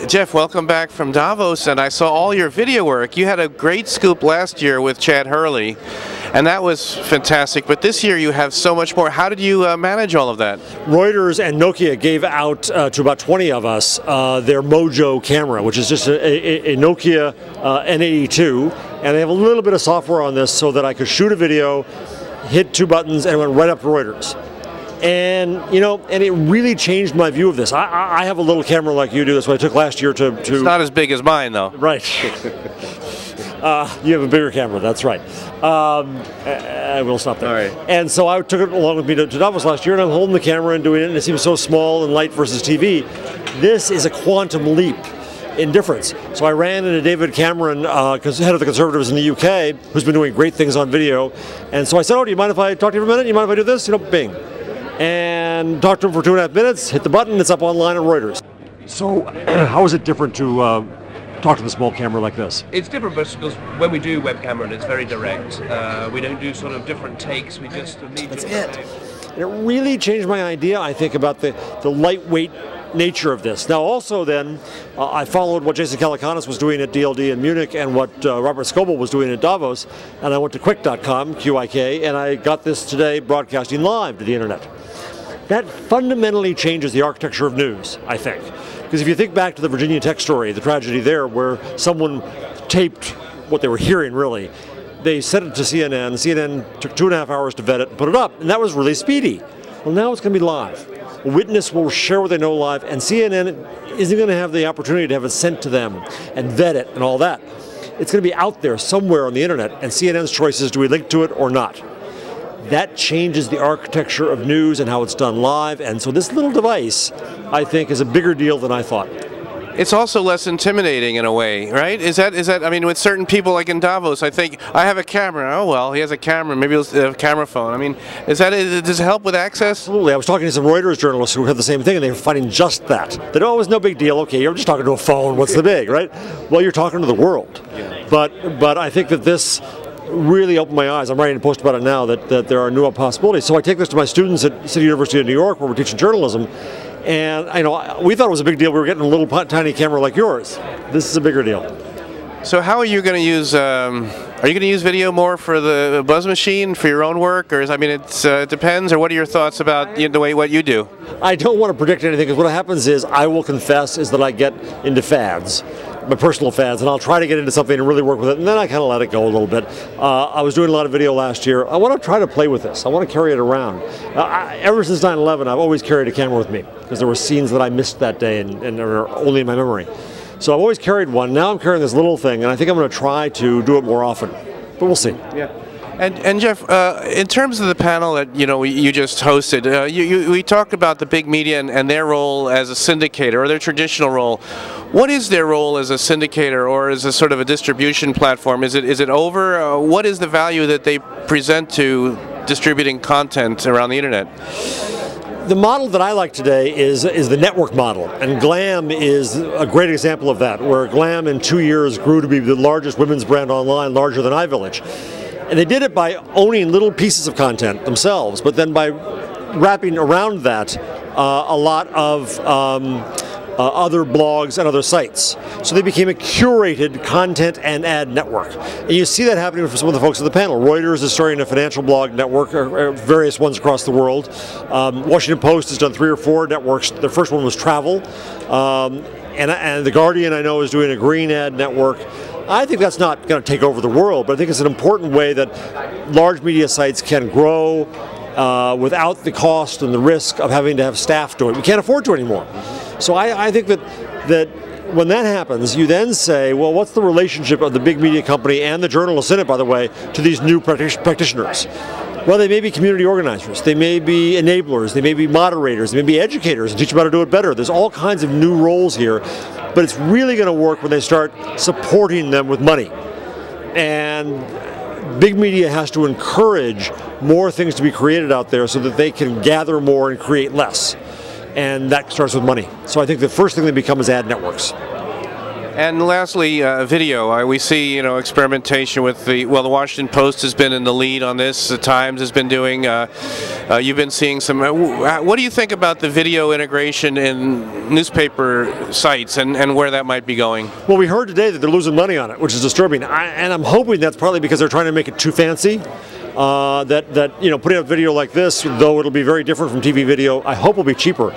Jeff, welcome back from Davos, and I saw all your video work. You had a great scoop last year with Chad Hurley, and that was fantastic, but this year you have so much more. How did you manage all of that? Reuters and Nokia gave out to about 20 of us their Mojo camera, which is just a Nokia N82, and they have a little bit of software on this so that I could shoot a video, hit two buttons, and it went right up to Reuters. And and it really changed my view of this. I have a little camera like you do. That's what I took last year to. It's not as big as mine, though. Right. You have a bigger camera. That's right. I will stop there. All right. And so I took it along with me to Davos last year, and I'm holding the camera and doing it, and it seems so small and light versus TV. This is a quantum leap in difference. So I ran into David Cameron, head of the Conservatives in the UK, who's been doing great things on video. And so I said, "Oh, do you mind if I talk to you for a minute? You mind if I do this?" Bing. And talked to him for 2.5 minutes, hit the button, it's up online on Reuters. So how is it different to talk to the small camera like this? It's different because when we do web camera, it's very direct. We don't do sort of different takes, we just immediately... That's it. And it really changed my idea, I think, about the lightweight nature of this. Now also then, I followed what Jason Calacanis was doing at DLD in Munich and what Robert Scoble was doing at Davos, and I went to quick.com, QIK, and I got this today broadcasting live to the internet. That fundamentally changes the architecture of news, I think. Because if you think back to the Virginia Tech story, the tragedy there, where someone taped what they were hearing, really, they sent it to CNN, CNN took 2.5 hours to vet it and put it up, and that was really speedy. Well, now it's going to be live. A witness will share what they know live, and CNN isn't going to have the opportunity to have it sent to them and vet it and all that. It's going to be out there somewhere on the internet, and CNN's choice is, do we link to it or not? That changes the architecture of news and how it's done live, and so this little device, I think, is a bigger deal than I thought. It's also less intimidating in a way, right? Is that? I mean, with certain people like in Davos, I think, I have a camera. Oh well, he has a camera. Maybe he'll have a camera phone. I mean, does it help with access? Absolutely. I was talking to some Reuters journalists who had the same thing, and they were finding just that. That, oh, it's no big deal. Okay, you're just talking to a phone. What's the big, right? Well, you're talking to the world. Yeah. But I think that this really opened my eyes. I'm writing a post about it now, that there are new possibilities. So I take this to my students at City University of New York, where we're teaching journalism, and we thought it was a big deal. We were getting a little tiny camera like yours. This is a bigger deal. So how are you going to use? Are you going to use video more for the BuzzMachine for your own work, or it depends? Or what are your thoughts about the way what you do? I don't want to predict anything, because what happens is, I will confess, is that I get into fads, my personal fads, and I'll try to get into something and really work with it, and then I kind of let it go a little bit. I was doing a lot of video last year. I want to try to play with this. I want to carry it around. Ever since 9/11, I've always carried a camera with me, because there were scenes that I missed that day and are only in my memory. So I've always carried one. Now I'm carrying this little thing, and I think I'm going to try to do it more often. But we'll see. Yeah. And Jeff, in terms of the panel that you just hosted, we talked about the big media and their role as a syndicator, or their traditional role. What is their role as a syndicator, or as a sort of a distribution platform? Is it over? What is the value that they present to distributing content around the internet? The model that I like today is the network model, and Glam is a great example of that, where Glam in 2 years grew to be the largest women's brand online, larger than iVillage. And they did it by owning little pieces of content themselves, but then by wrapping around that a lot of other blogs and other sites. So they became a curated content and ad network. And you see that happening for some of the folks at the panel. Reuters is starting a financial blog network, various ones across the world. Washington Post has done 3 or 4 networks. The first one was travel. And The Guardian, I know, is doing a green ad network. I think that's not going to take over the world, but I think it's an important way that large media sites can grow without the cost and the risk of having to have staff do it. We can't afford to anymore. So I think that when that happens, you then say, well, what's the relationship of the big media company and the journalists in it, by the way, to these new practitioners? Well, they may be community organizers, they may be enablers, they may be moderators, they may be educators and teach them how to do it better. There's all kinds of new roles here, but it's really going to work when they start supporting them with money. And big media has to encourage more things to be created out there so that they can gather more and create less. And that starts with money. So I think the first thing they become is ad networks. And lastly, video. We see, experimentation with the Washington Post has been in the lead on this. The Times has been doing. You've been seeing some. What do you think about the video integration in newspaper sites and where that might be going? Well, we heard today that they're losing money on it, which is disturbing. And I'm hoping that's partly because they're trying to make it too fancy. Putting up video like this, though it'll be very different from TV video, I hope will be cheaper.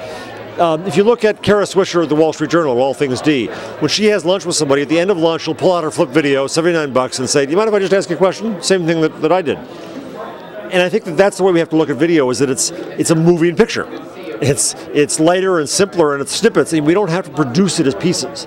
If you look at Kara Swisher of the Wall Street Journal, All Things D, when she has lunch with somebody, at the end of lunch, she'll pull out her flip video, $79, and say, do you mind if I just ask you a question? Same thing that I did. And I think that's the way we have to look at video, is that it's a moving picture. It's lighter and simpler, and it's snippets, and we don't have to produce it as pieces.